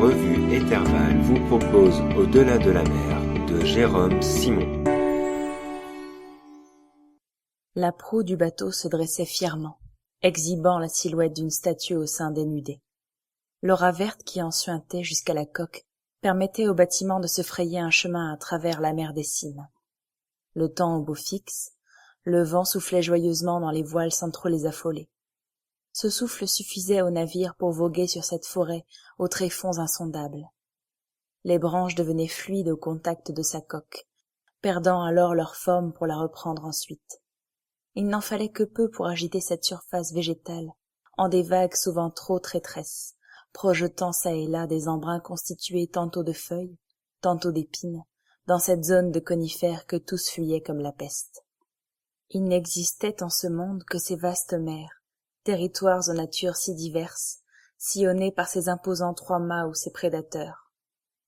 revue Éterval vous propose Au-delà de la mer de Jérôme Simon. La proue du bateau se dressait fièrement, exhibant la silhouette d'une statue au sein dénudé. L'aura verte qui en suintait jusqu'à la coque permettait au bâtiment de se frayer un chemin à travers la mer des cimes. Le temps au beau fixe, le vent soufflait joyeusement dans les voiles sans trop les affoler. Ce souffle suffisait au navire pour voguer sur cette forêt aux tréfonds insondables. Les branches devenaient fluides au contact de sa coque, perdant alors leur forme pour la reprendre ensuite. Il n'en fallait que peu pour agiter cette surface végétale, en des vagues souvent trop traîtresses, projetant çà et là des embruns constitués tantôt de feuilles, tantôt d'épines, dans cette zone de conifères que tous fuyaient comme la peste. Il n'existait en ce monde que ces vastes mers, territoires aux natures si diverses, sillonnés par ces imposants trois-mâts ou ces prédateurs.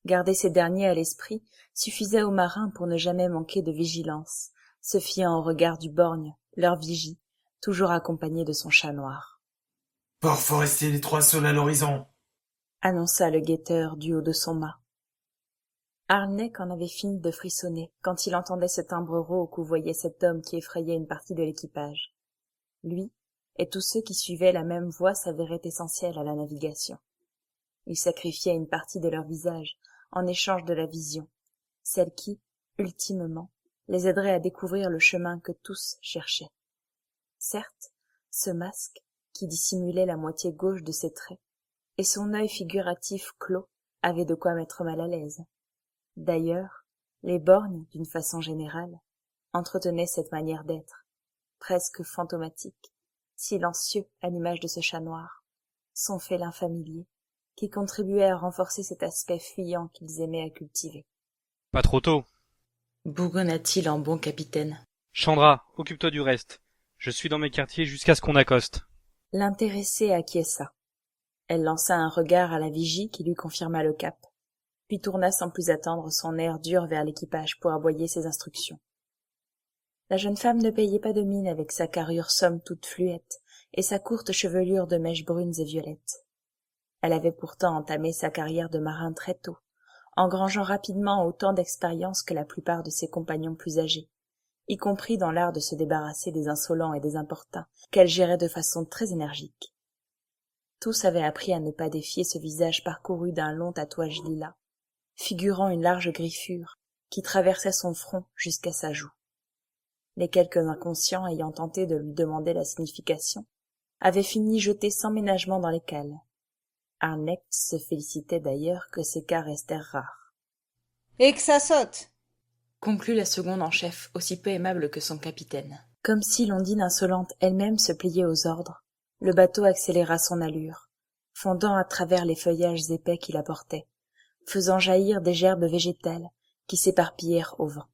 Garder ces derniers à l'esprit suffisait aux marins pour ne jamais manquer de vigilance, se fiant au regard du borgne, leur vigie, toujours accompagné de son chat noir. « Port forestier des Trois Saules à l'horizon !» annonça le guetteur du haut de son mât. Harlneck en avait fini de frissonner quand il entendait ce timbre rauque où voyait cet homme qui effrayait une partie de l'équipage. Lui et tous ceux qui suivaient la même voie s'avéraient essentiels à la navigation. Ils sacrifiaient une partie de leur visage en échange de la vision, celle qui, ultimement, les aiderait à découvrir le chemin que tous cherchaient. Certes, ce masque, qui dissimulait la moitié gauche de ses traits, et son œil figuratif clos, avait de quoi mettre mal à l'aise. D'ailleurs, les borgnes, d'une façon générale, entretenaient cette manière d'être, presque fantomatique, silencieux à l'image de ce chat noir, son félin familier, qui contribuait à renforcer cet aspect fuyant qu'ils aimaient à cultiver. « Pas trop tôt !» bougonna-t-il en bon capitaine. « Chandra, occupe-toi du reste. Je suis dans mes quartiers jusqu'à ce qu'on accoste. » L'intéressée acquiesça. Elle lança un regard à la vigie qui lui confirma le cap, puis tourna sans plus attendre son air dur vers l'équipage pour aboyer ses instructions. La jeune femme ne payait pas de mine avec sa carrure somme toute fluette et sa courte chevelure de mèches brunes et violettes. Elle avait pourtant entamé sa carrière de marin très tôt, engrangeant rapidement autant d'expérience que la plupart de ses compagnons plus âgés, y compris dans l'art de se débarrasser des insolents et des importuns qu'elle gérait de façon très énergique. Tous avaient appris à ne pas défier ce visage parcouru d'un long tatouage lilas, figurant une large griffure qui traversait son front jusqu'à sa joue. Les quelques inconscients ayant tenté de lui demander la signification avaient fini jetés sans ménagement dans les cales. Harlneck se félicitait d'ailleurs que ces cas restèrent rares. « Et que ça saute !» conclut la seconde en chef, aussi peu aimable que son capitaine. Comme si l'ondine insolente elle-même se pliait aux ordres, le bateau accéléra son allure, fondant à travers les feuillages épais qui la portaient, faisant jaillir des gerbes végétales qui s'éparpillèrent au vent.